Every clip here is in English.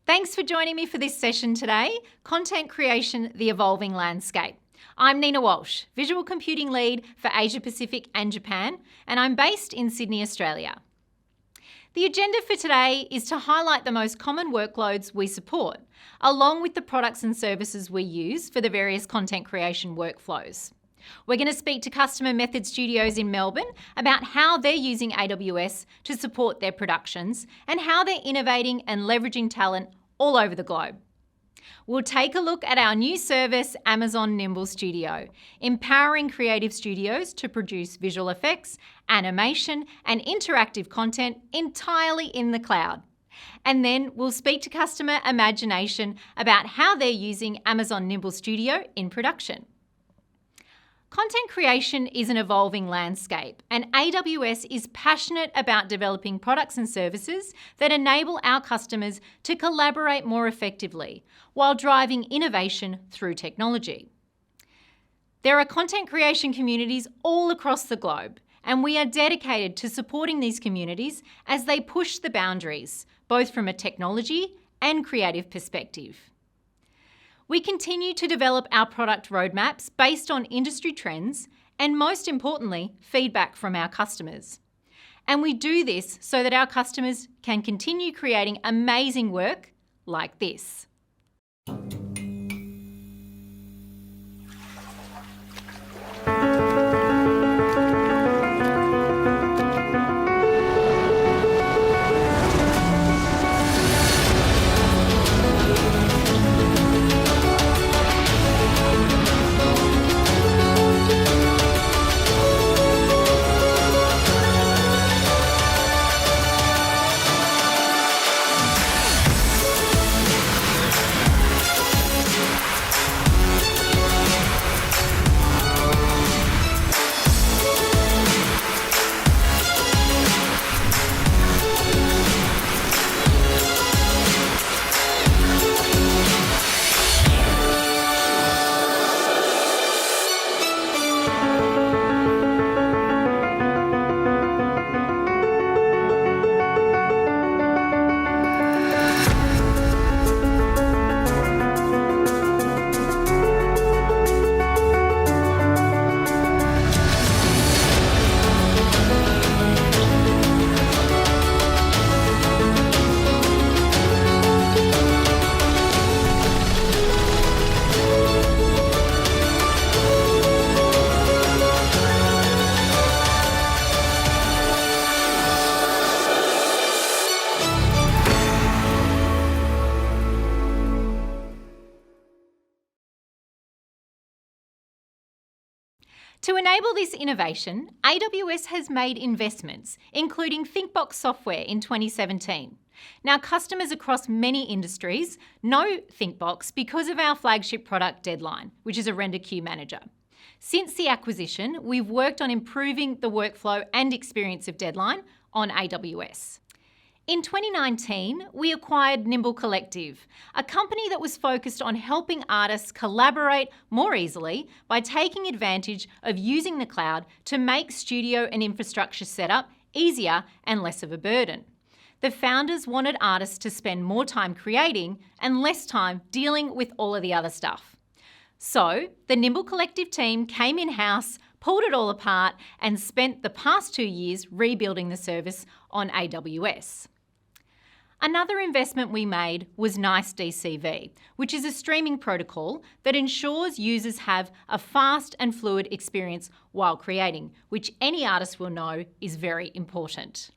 Thanks for joining me for this session today, Content Creation, the Evolving Landscape. I'm Nina Walsh, Visual Computing Lead for Asia Pacific and Japan, and I'm based in Sydney, Australia. The agenda for today is to highlight the most common workloads we support, along with the products and services we use for the various content creation workflows. We're going to speak to customer Method Studios in Melbourne about how they're using AWS to support their productions and how they're innovating and leveraging talent all over the globe. We'll take a look at our new service, Amazon Nimble Studio, empowering creative studios to produce visual effects, animation, and interactive content entirely in the cloud. And then we'll speak to customer Imagination about how they're using Amazon Nimble Studio in production. Content creation is an evolving landscape, and AWS is passionate about developing products and services that enable our customers to collaborate more effectively while driving innovation through technology. There are content creation communities all across the globe, and we are dedicated to supporting these communities as they push the boundaries, both from a technology and creative perspective. We continue to develop our product roadmaps based on industry trends and, most importantly, feedback from our customers. And we do this so that our customers can continue creating amazing work like this. To enable this innovation, AWS has made investments, including ThinkBox software in 2017. Now, customers across many industries know ThinkBox because of our flagship product Deadline, which is a render queue manager. Since the acquisition, we've worked on improving the workflow and experience of Deadline on AWS. In 2019, we acquired Nimble Collective, a company that was focused on helping artists collaborate more easily by taking advantage of using the cloud to make studio and infrastructure setup easier and less of a burden. The founders wanted artists to spend more time creating and less time dealing with all of the other stuff. So, the Nimble Collective team came in-house, pulled it all apart, and spent the past 2 years rebuilding the service on AWS. Another investment we made was NiceDCV, which is a streaming protocol that ensures users have a fast and fluid experience while creating, which any artist will know is very important.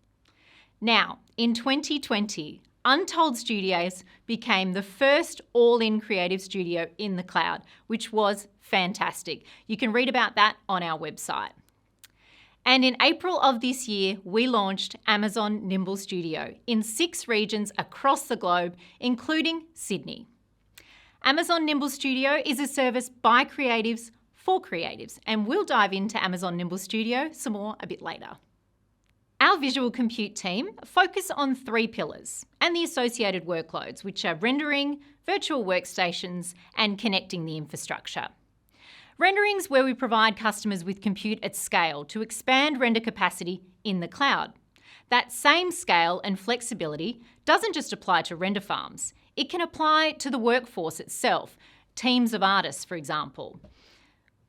Now, in 2020, Untitled Studios became the first all-in creative studio in the cloud, which was fantastic. You can read about that on our website. And in April of this year, we launched Amazon Nimble Studio in 6 regions across the globe, including Sydney. Amazon Nimble Studio is a service by creatives for creatives, and we'll dive into Amazon Nimble Studio some more a bit later. Our visual compute team focus on 3 pillars and the associated workloads, which are rendering, virtual workstations, and connecting the infrastructure. Rendering's where we provide customers with compute at scale to expand render capacity in the cloud. That same scale and flexibility doesn't just apply to render farms. It can apply to the workforce itself, teams of artists, for example.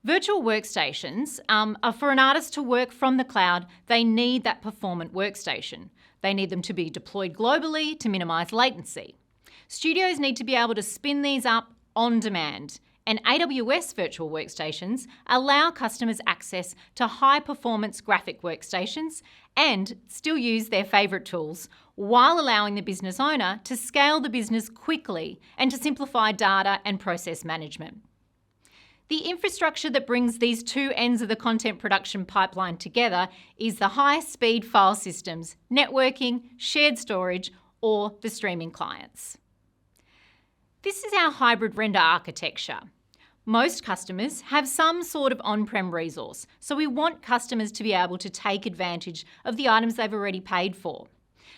Virtual workstations are for an artist to work from the cloud. They need that performant workstation. They need them to be deployed globally to minimise latency. Studios need to be able to spin these up on demand, and AWS virtual workstations allow customers access to high-performance graphic workstations and still use their favourite tools while allowing the business owner to scale the business quickly and to simplify data and process management. The infrastructure that brings these two ends of the content production pipeline together is the high-speed file systems, networking, shared storage, or the streaming clients. This is our hybrid render architecture. Most customers have some sort of on-prem resource, so we want customers to be able to take advantage of the items they've already paid for.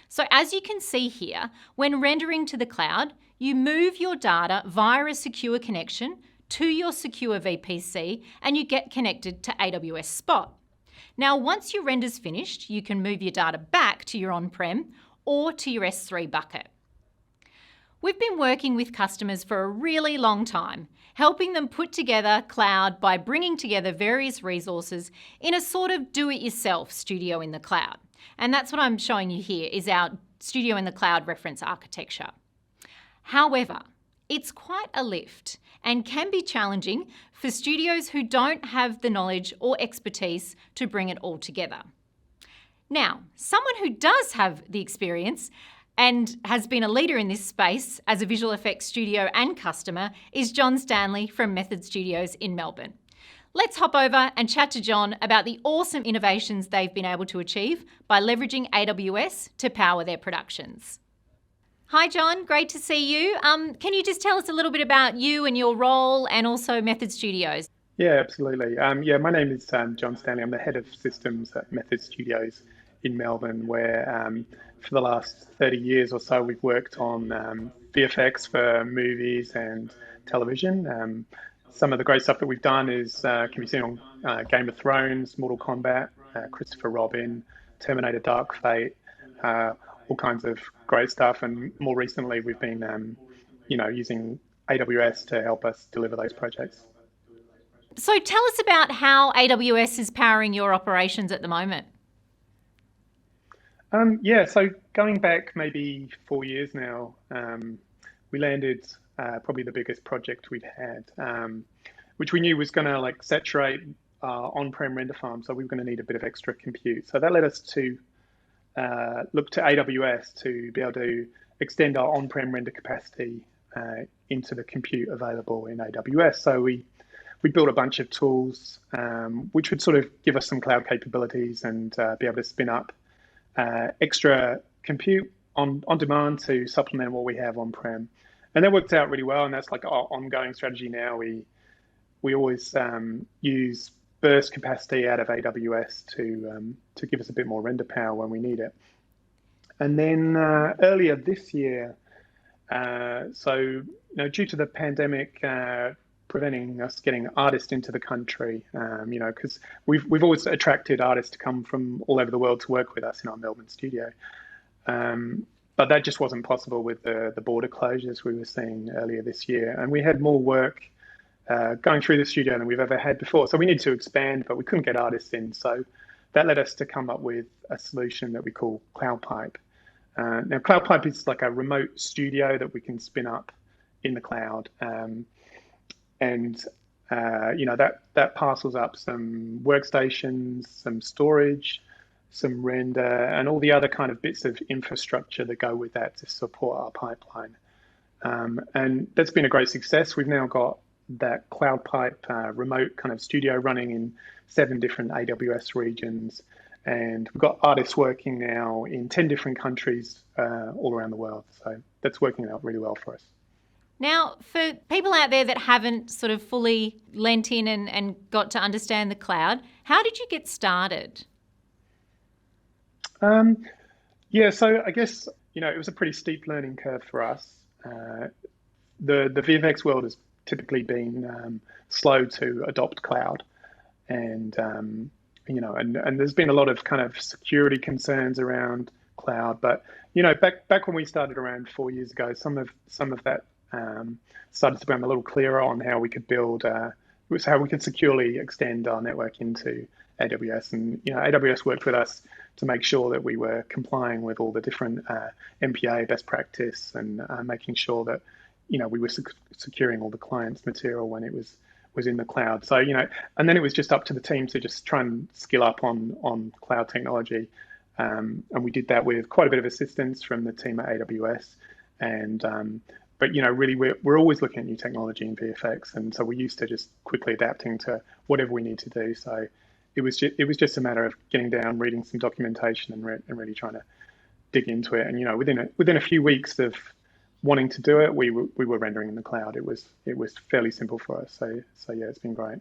So as you can see here, when rendering to the cloud, you move your data via a secure connection to your secure VPC and you get connected to AWS Spot. Now, once your render's finished, you can move your data back to your on-prem or to your S3 bucket. We've been working with customers for a really long time, helping them put together cloud by bringing together various resources in a sort of do-it-yourself studio in the cloud. And that's what I'm showing you here is our studio in the cloud reference architecture. However, it's quite a lift and can be challenging for studios who don't have the knowledge or expertise to bring it all together. Now, someone who does have the experience and has been a leader in this space as a visual effects studio and customer is John Stanley from Method Studios in Melbourne. Let's hop over and chat to John about the awesome innovations they've been able to achieve by leveraging AWS to power their productions. Hi John, great to see you. Can you just tell us a little bit about you and your role and also Method Studios? Yeah, absolutely. My name is John Stanley. I'm the head of systems at Method Studios in Melbourne, where for the last 30 years or so, we've worked on VFX for movies and television. Some of the great stuff that we've done is can be seen on Game of Thrones, Mortal Kombat, Christopher Robin, Terminator Dark Fate, all kinds of great stuff. And more recently, we've been using AWS to help us deliver those projects. So tell us about how AWS is powering your operations at the moment. So going back maybe 4 years now, we landed probably the biggest project we'd had, which we knew was going to saturate our on-prem render farm. So we were going to need a bit of extra compute. So that led us to look to AWS to be able to extend our on-prem render capacity into the compute available in AWS. So we built a bunch of tools which would sort of give us some cloud capabilities and be able to spin up extra compute on demand to supplement what we have on-prem. And that worked out really well, and that's like our ongoing strategy now. We always use burst capacity out of AWS to give us a bit more render power when we need it. And then earlier this year, due to the pandemic preventing us getting artists into the country, because we've always attracted artists to come from all over the world to work with us in our Melbourne studio. But that just wasn't possible with the border closures we were seeing earlier this year. And we had more work going through the studio than we've ever had before. So we needed to expand, but we couldn't get artists in. So that led us to come up with a solution that we call Cloudpipe. Now, Cloudpipe is like a remote studio that we can spin up in the cloud. That parcels up some workstations, some storage, some render, and all the other kind of bits of infrastructure that go with that to support our pipeline. And that's been a great success. We've now got that Cloudpipe remote kind of studio running in 7 different AWS regions. And we've got artists working now in 10 different countries all around the world. So that's working out really well for us. Now, for people out there that haven't sort of fully lent in and got to understand the cloud, how did you get started? So I guess, it was a pretty steep learning curve for us. The VFX world has typically been slow to adopt cloud. And there's been a lot of kind of security concerns around cloud. But back when we started around 4 years ago, some of that started to become a little clearer on how we could build, how we could securely extend our network into AWS. And AWS worked with us to make sure that we were complying with all the different MPA best practice and making sure that we were securing all the client's material when it was in the cloud. So and then it was just up to the team to just try and skill up on cloud technology, and we did that with quite a bit of assistance from the team at AWS. And but really we're always looking at new technology in VFX, and so we're used to just quickly adapting to whatever we need to do. So it was just a matter of getting down, reading some documentation, and really trying to dig into it. And within a few weeks of wanting to do it, we were rendering in the cloud. It was fairly simple for us. So yeah, it's been great.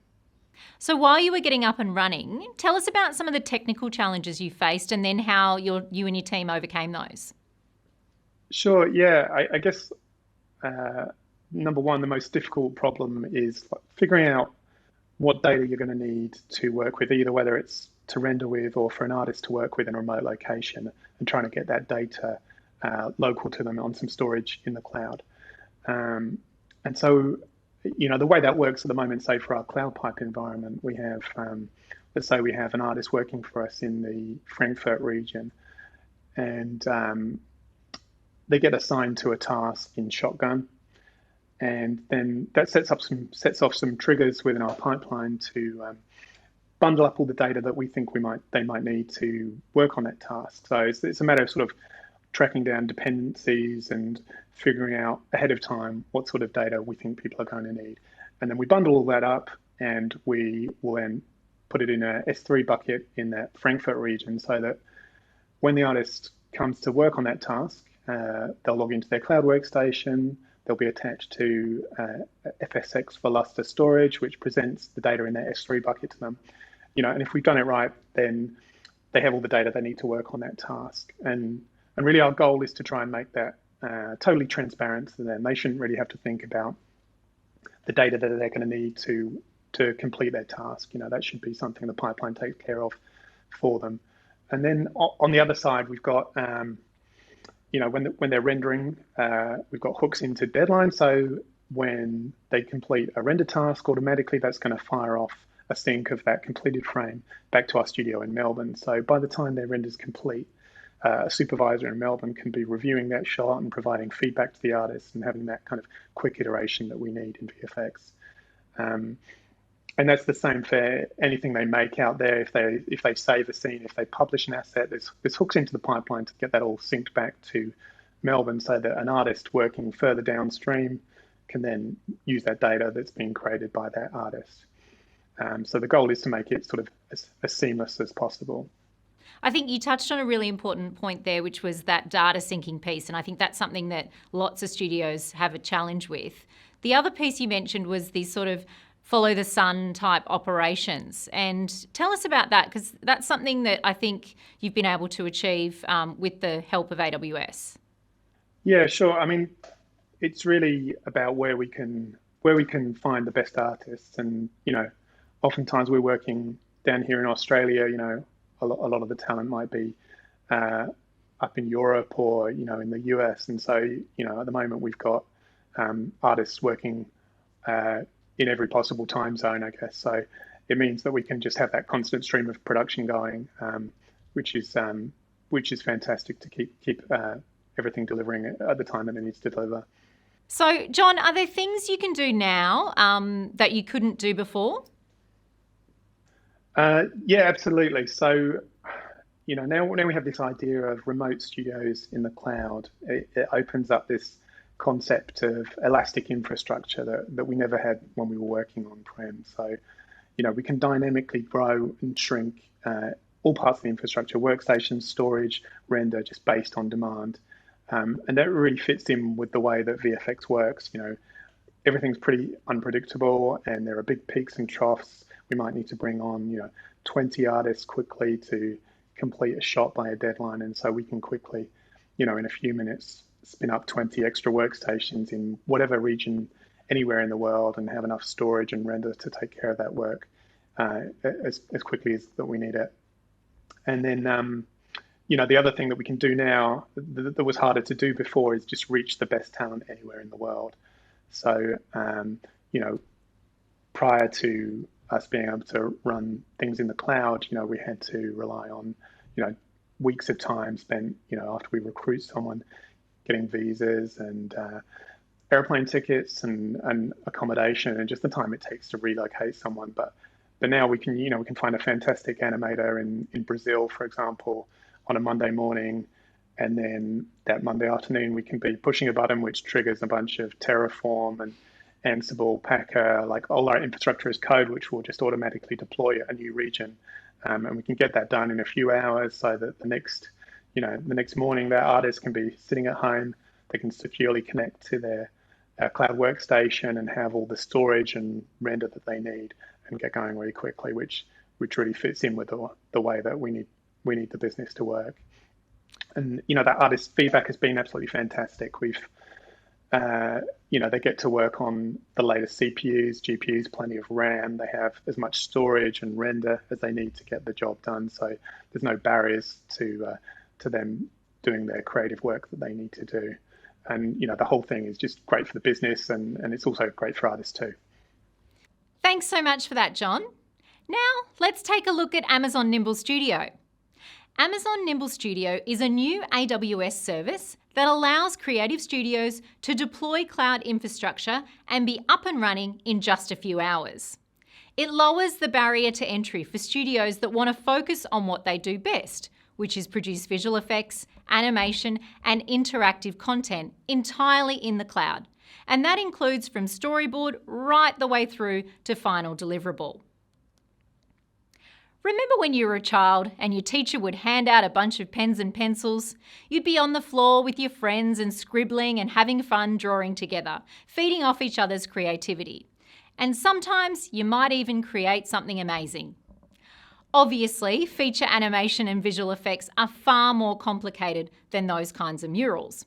So while you were getting up and running, tell us about some of the technical challenges you faced, and then how you and your team overcame those. Sure. Yeah, I guess number one, the most difficult problem is figuring out what data you're going to need to work with, either whether it's to render with or for an artist to work with in a remote location, and trying to get that data local to them on some storage in the cloud. And so, the way that works at the moment, say for our Cloudpipe environment, we have, let's say we have an artist working for us in the Frankfurt region, and they get assigned to a task in Shotgun, and then that sets off some triggers within our pipeline to bundle up all the data that we think they might need to work on that task. So it's a matter of sort of tracking down dependencies and figuring out ahead of time what sort of data we think people are going to need. And then we bundle all that up, and we will then put it in a S3 bucket in that Frankfurt region, so that when the artist comes to work on that task, they'll log into their cloud workstation, they'll be attached to FSX for Lustre storage, which presents the data in that S3 bucket to them. And if we've done it right, then they have all the data they need to work on that task. And really our goal is to try and make that totally transparent to them. They shouldn't really have to think about the data that they're going to need to complete their task. That should be something the pipeline takes care of for them. And then on the other side, we've got, when they're rendering, we've got hooks into deadlines. So when they complete a render task, automatically that's going to fire off a sync of that completed frame back to our studio in Melbourne. So by the time their render's complete, a supervisor in Melbourne can be reviewing that shot and providing feedback to the artist and having that kind of quick iteration that we need in VFX. And that's the same for anything they make out there. If they save a scene, if they publish an asset, there's hooks into the pipeline to get that all synced back to Melbourne, so that an artist working further downstream can then use that data that's been created by that artist. So the goal is to make it sort of as seamless as possible. I think you touched on a really important point there, which was that data syncing piece. And I think that's something that lots of studios have a challenge with. The other piece you mentioned was these sort of follow the sun type operations. And tell us about that, because that's something that I think you've been able to achieve with the help of AWS. Yeah, sure. I mean, it's really about where we can find the best artists. And, oftentimes we're working down here in Australia, a lot of the talent might be up in Europe or, in the US. And so, at the moment we've got artists working in every possible time zone, I guess. So it means that we can just have that constant stream of production going, which is fantastic to keep everything delivering at the time that it needs to deliver. So, John, are there things you can do now that you couldn't do before? Yeah, absolutely. So, now we have this idea of remote studios in the cloud. It opens up this concept of elastic infrastructure that we never had when we were working on-prem. So, we can dynamically grow and shrink all parts of the infrastructure, workstations, storage, render, just based on demand. And that really fits in with the way that VFX works. Everything's pretty unpredictable, and there are big peaks and troughs. We might need to bring on, 20 artists quickly to complete a shot by a deadline. And so we can quickly, in a few minutes, spin up 20 extra workstations in whatever region, anywhere in the world, and have enough storage and render to take care of that work as quickly as that we need it. And then, the other thing that we can do now that was harder to do before is just reach the best talent anywhere in the world. So, prior to us being able to run things in the cloud, we had to rely on, weeks of time spent, after we recruit someone, getting visas and airplane tickets and accommodation and just the time it takes to relocate someone. But now we can find a fantastic animator in Brazil, for example, on a Monday morning, and then that Monday afternoon we can be pushing a button which triggers a bunch of Terraform and Ansible, Packer, like all our infrastructure as code, which will just automatically deploy a new region, and we can get that done in a few hours, so that the next morning that artist can be sitting at home, they can securely connect to their cloud workstation and have all the storage and render that they need and get going really quickly, which really fits in with the way that we need the business to work. And that artist feedback has been absolutely fantastic. We've they get to work on the latest CPUs, GPUs, plenty of RAM. They have as much storage and render as they need to get the job done. So there's no barriers to them doing their creative work that they need to do. And the whole thing is just great for the business, and it's also great for artists too. Thanks so much for that, John. Now let's take a look at Amazon Nimble Studio. Amazon Nimble Studio is a new AWS service that allows creative studios to deploy cloud infrastructure and be up and running in just a few hours. It lowers the barrier to entry for studios that want to focus on what they do best, which is produce visual effects, animation, and interactive content entirely in the cloud. And that includes from storyboard right the way through to final deliverable. Remember when you were a child and your teacher would hand out a bunch of pens and pencils? You'd be on the floor with your friends and scribbling and having fun drawing together, feeding off each other's creativity. And sometimes you might even create something amazing. Obviously, feature animation and visual effects are far more complicated than those kinds of murals.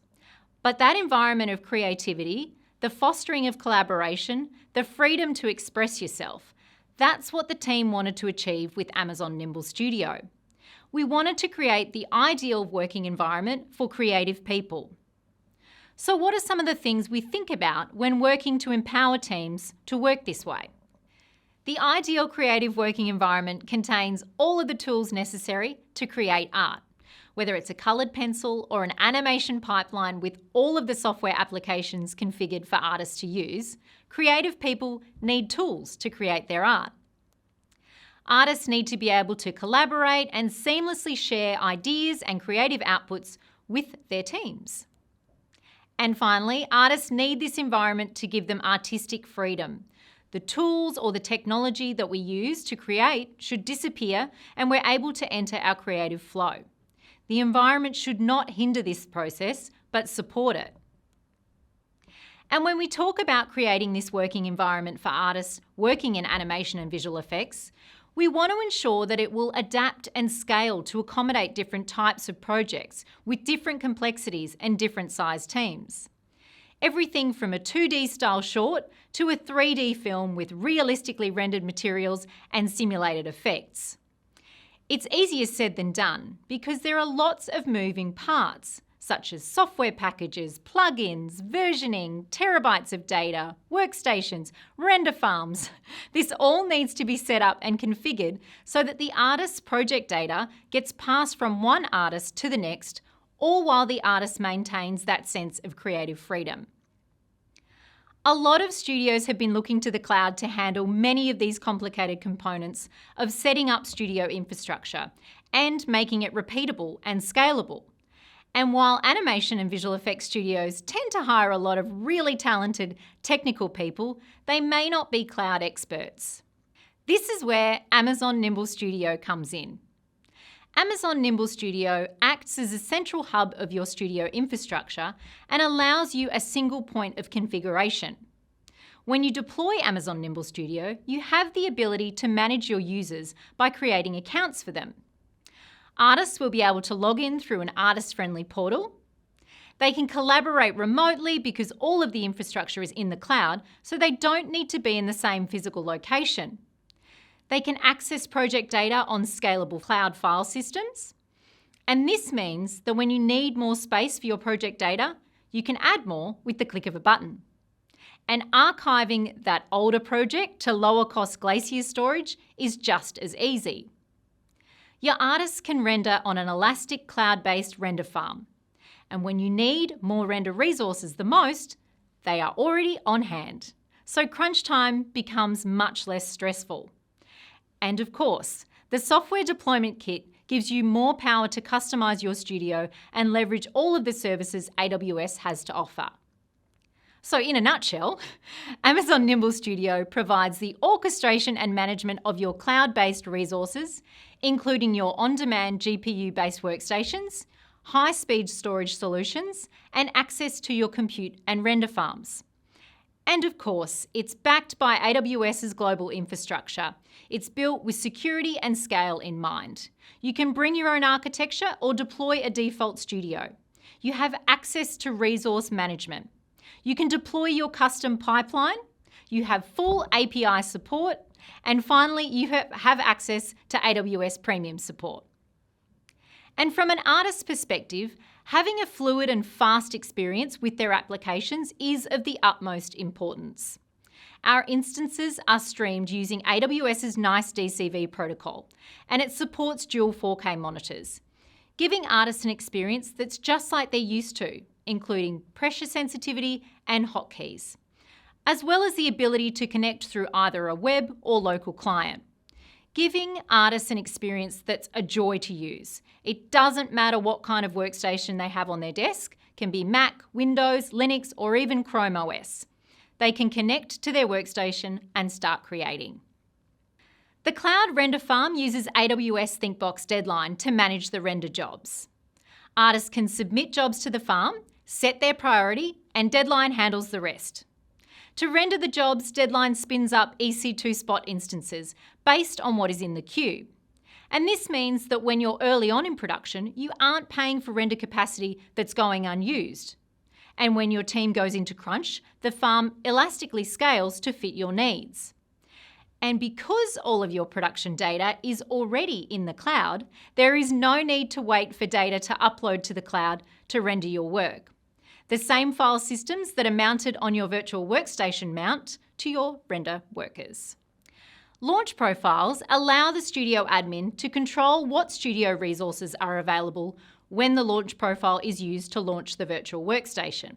But that environment of creativity, the fostering of collaboration, the freedom to express yourself, that's what the team wanted to achieve with Amazon Nimble Studio. We wanted to create the ideal working environment for creative people. So what are some of the things we think about when working to empower teams to work this way? The ideal creative working environment contains all of the tools necessary to create art. Whether it's a coloured pencil or an animation pipeline with all of the software applications configured for artists to use, creative people need tools to create their art. Artists need to be able to collaborate and seamlessly share ideas and creative outputs with their teams. And finally, artists need this environment to give them artistic freedom. The tools or the technology that we use to create should disappear and we're able to enter our creative flow. The environment should not hinder this process, but support it. And when we talk about creating this working environment for artists working in animation and visual effects, we want to ensure that it will adapt and scale to accommodate different types of projects with different complexities and different size teams. Everything from a 2D style short to a 3D film with realistically rendered materials and simulated effects. It's easier said than done because there are lots of moving parts, such as software packages, plugins, versioning, terabytes of data, workstations, render farms. This all needs to be set up and configured so that the artist's project data gets passed from one artist to the next, all while the artist maintains that sense of creative freedom. A lot of studios have been looking to the cloud to handle many of these complicated components of setting up studio infrastructure and making it repeatable and scalable. And while animation and visual effects studios tend to hire a lot of really talented technical people, they may not be cloud experts. This is where Amazon Nimble Studio comes in. Amazon Nimble Studio acts as a central hub of your studio infrastructure and allows you a single point of configuration. When you deploy Amazon Nimble Studio, you have the ability to manage your users by creating accounts for them. Artists will be able to log in through an artist-friendly portal. They can collaborate remotely because all of the infrastructure is in the cloud, so they don't need to be in the same physical location. They can access project data on scalable cloud file systems. And this means that when you need more space for your project data, you can add more with the click of a button. And archiving that older project to lower cost Glacier storage is just as easy. Your artists can render on an elastic cloud-based render farm. And when you need more render resources the most, they are already on hand. So crunch time becomes much less stressful. And of course, the software deployment kit gives you more power to customize your studio and leverage all of the services AWS has to offer. So in a nutshell, Amazon Nimble Studio provides the orchestration and management of your cloud-based resources, including your on-demand GPU-based workstations, high-speed storage solutions, and access to your compute and render farms. And of course, it's backed by AWS's global infrastructure. It's built with security and scale in mind. You can bring your own architecture or deploy a default studio. You have access to resource management. You can deploy your custom pipeline. You have full API support. And finally, you have access to AWS Premium support. And from an artist's perspective, having a fluid and fast experience with their applications is of the utmost importance. Our instances are streamed using AWS's Nice DCV protocol, and it supports dual 4K monitors, giving artists an experience that's just like they're used to, including pressure sensitivity and hotkeys, as well as the ability to connect through either a web or local client, giving artists an experience that's a joy to use. It doesn't matter what kind of workstation they have on their desk, can be Mac, Windows, Linux, or even Chrome OS. They can connect to their workstation and start creating. The Cloud Render Farm uses AWS ThinkBox Deadline to manage the render jobs. Artists can submit jobs to the farm, set their priority, and Deadline handles the rest. To render the jobs, Deadline spins up EC2 spot instances based on what is in the queue. And this means that when you're early on in production, you aren't paying for render capacity that's going unused. And when your team goes into crunch, the farm elastically scales to fit your needs. And because all of your production data is already in the cloud, there is no need to wait for data to upload to the cloud to render your work. The same file systems that are mounted on your virtual workstation mount to your render workers. Launch profiles allow the studio admin to control what studio resources are available when the launch profile is used to launch the virtual workstation.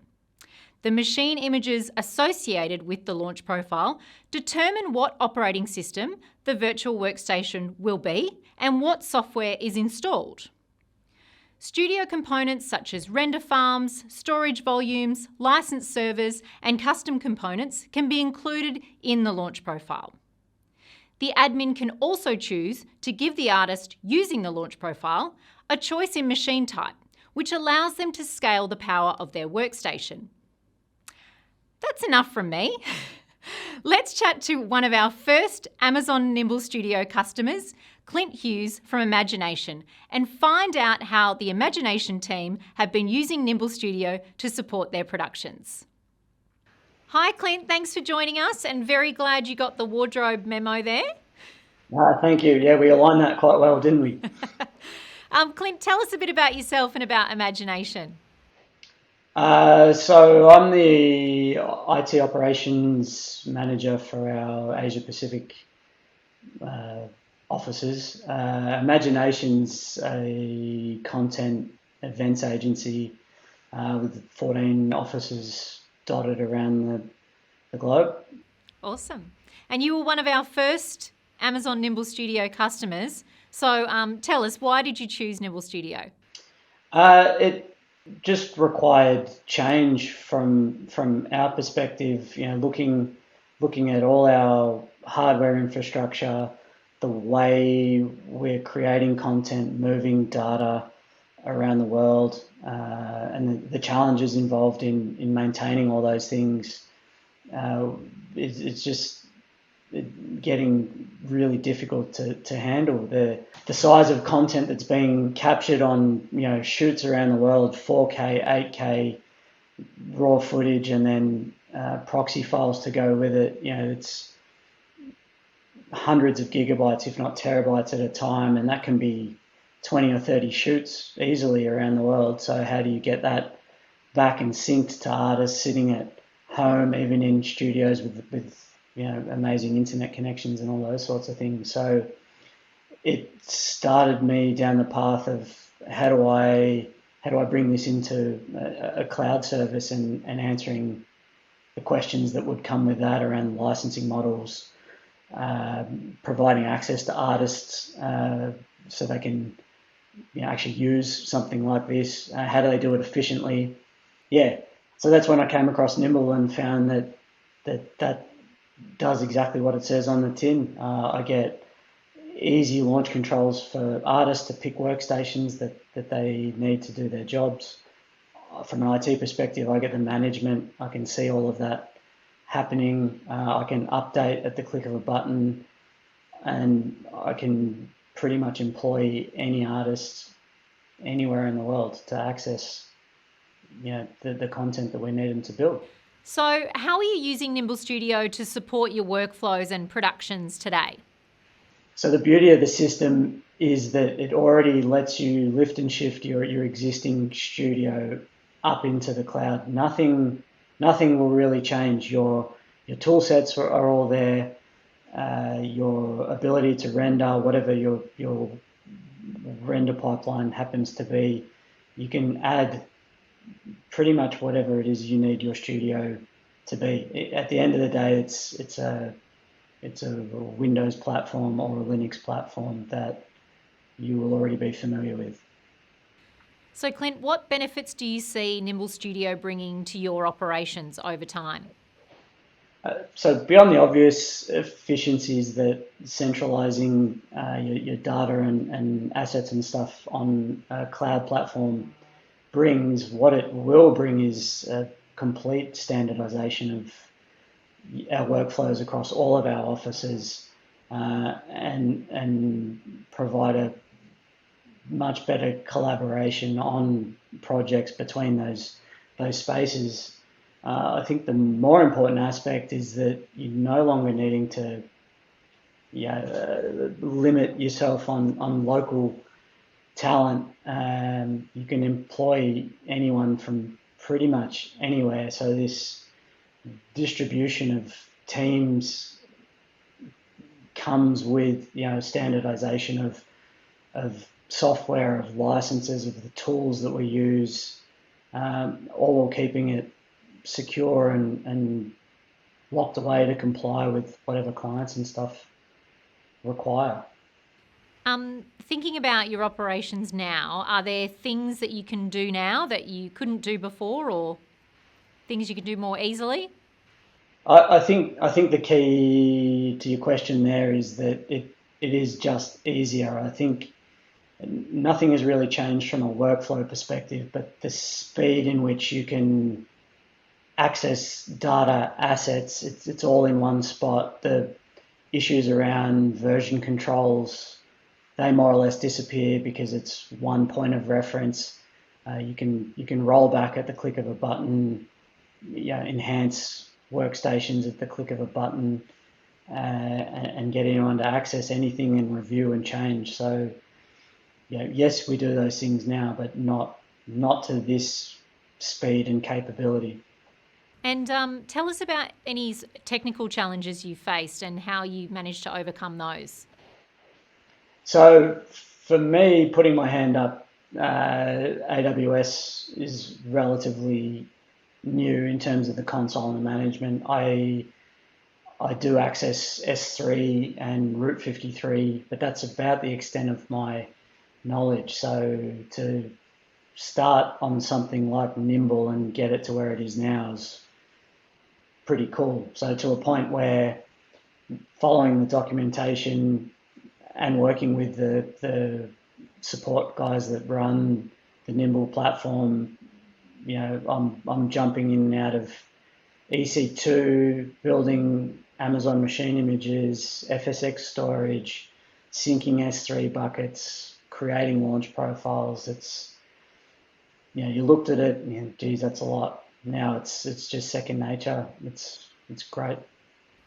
The machine images associated with the launch profile determine what operating system the virtual workstation will be and what software is installed. Studio components such as render farms, storage volumes, license servers, and custom components can be included in the launch profile. The admin can also choose to give the artist using the launch profile a choice in machine type, which allows them to scale the power of their workstation. That's enough from me. Let's chat to one of our first Amazon Nimble Studio customers, Clint Hughes from Imagination, and find out how the Imagination team have been using Nimble Studio to support their productions. Hi Clint, thanks for joining us and very glad you got the wardrobe memo there. Thank you. Yeah, we aligned that quite well, didn't we? Clint, tell us a bit about yourself and about Imagination. So I'm the IT operations manager for our Asia Pacific offices. Imagination's a content events agency with 14 offices dotted around the globe. Awesome. And you were one of our first Amazon Nimble Studio customers. So tell us, why did you choose Nimble Studio? It just required change from our perspective, you know, looking at all our hardware infrastructure, the way we're creating content, moving data around the world, and the challenges involved in maintaining all those things. It's just getting really difficult to handle. The size of content that's being captured on, you know, shoots around the world, 4K, 8K, raw footage, and then proxy files to go with it. You know, it's hundreds of gigabytes, if not terabytes at a time, and that can be 20 or 30 shoots easily around the world. So how do you get that back and synced to artists sitting at home, even in studios with amazing internet connections and all those sorts of things? So it started me down the path of how do I bring this into a cloud service and answering the questions that would come with that around licensing models, providing access to artists so they can actually use something like this. How do they do it efficiently? Yeah, so that's when I came across Nimble and found that does exactly what it says on the tin. I get easy launch controls for artists to pick workstations that they need to do their jobs. From an IT perspective, I get the management. I can see all of that happening. I can update at the click of a button, and I can pretty much employ any artist anywhere in the world to access the content that we need them to build. So how are you using Nimble Studio to support your workflows and productions today? So the beauty of the system is that it already lets you lift and shift your existing studio up into the cloud. Nothing will really change. Your tool sets are all there. Your ability to render, whatever your render pipeline happens to be, you can add pretty much whatever it is you need your studio to be. At the end of the day, it's a Windows platform or a Linux platform that you will already be familiar with. So Clint, what benefits do you see Nimble Studio bringing to your operations over time? So beyond the obvious efficiencies that centralizing your data and assets and stuff on a cloud platform brings, what it will bring is a complete standardization of our workflows across all of our offices and provide a much better collaboration on projects between those spaces. I think the more important aspect is that you're no longer needing to limit yourself on local talent. You can employ anyone from pretty much anywhere. So this distribution of teams comes with standardization of software, of licenses, of the tools that we use, all while keeping it secure and locked away to comply with whatever clients and stuff require. Thinking about your operations now, are there things that you can do now that you couldn't do before, or things you can do more easily? I think the key to your question there is that it is just easier. I think nothing has really changed from a workflow perspective, but the speed in which you can access data assets, it's all in one spot. The issues around version controls, they more or less disappear because it's one point of reference. You can roll back at the click of a button, enhance workstations at the click of a button, and get anyone to access anything and review and change. So yes, we do those things now, but not to this speed and capability. And tell us about any technical challenges you faced and how you managed to overcome those. So for me, putting my hand up, AWS is relatively new in terms of the console and the management. I do access S3 and Route 53, but that's about the extent of my knowledge. So to start on something like Nimble and get it to where it is now is pretty cool. So to a point where following the documentation and working with the support guys that run the Nimble platform, I'm jumping in and out of EC2, building Amazon machine images, FSX storage, syncing S3 buckets, creating launch profiles. It's, you looked at it and geez, that's a lot. Now it's just second nature. It's great.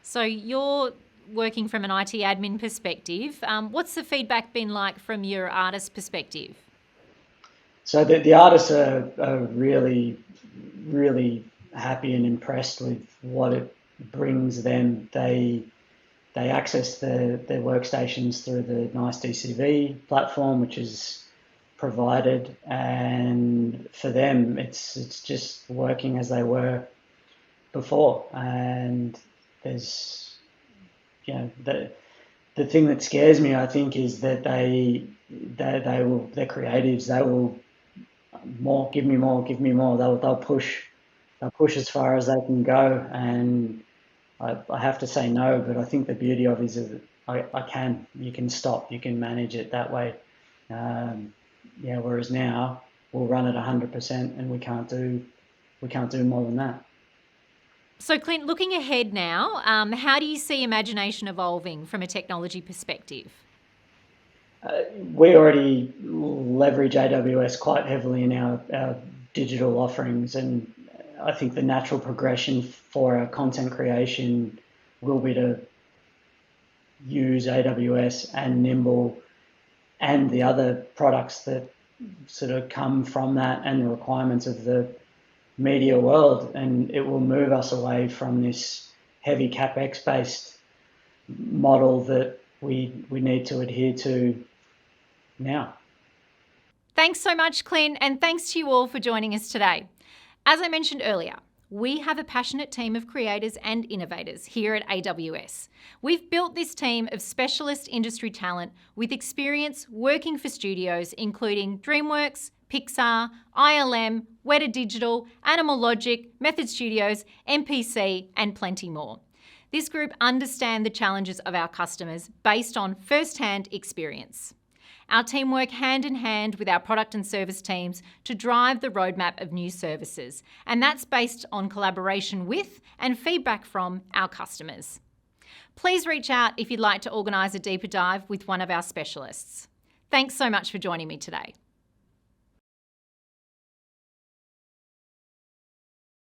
So you're working from an IT admin perspective. What's the feedback been like from your artist perspective? So the artists are really, really happy and impressed with what it brings them. They access their workstations through the Nice DCV platform, which is provided, and for them it's just working as they were before. And there's, you know, the thing that scares me, I think, is that they're creatives. They will give me more. They'll push as far as they can go, and I have to say no. But I think the beauty of it is that you can stop, you can manage it that way. Whereas now we'll run at 100%, and we can't do more than that. So, Clint, looking ahead now, how do you see imagination evolving from a technology perspective? We already leverage AWS quite heavily in our digital offerings, and I think the natural progression for our content creation will be to use AWS and Nimble and the other products that sort of come from that and the requirements of the media world, and it will move us away from this heavy CapEx based model that we need to adhere to now. Thanks so much, Clint, and thanks to you all for joining us today. As I mentioned earlier, we have a passionate team of creators and innovators here at AWS. We've built this team of specialist industry talent with experience working for studios including DreamWorks, Pixar, ILM, Weta Digital, Animal Logic, Method Studios, MPC, and plenty more. This group understand the challenges of our customers based on first-hand experience. Our team work hand in hand with our product and service teams to drive the roadmap of new services, and that's based on collaboration with and feedback from our customers. Please reach out if you'd like to organise a deeper dive with one of our specialists. Thanks so much for joining me today.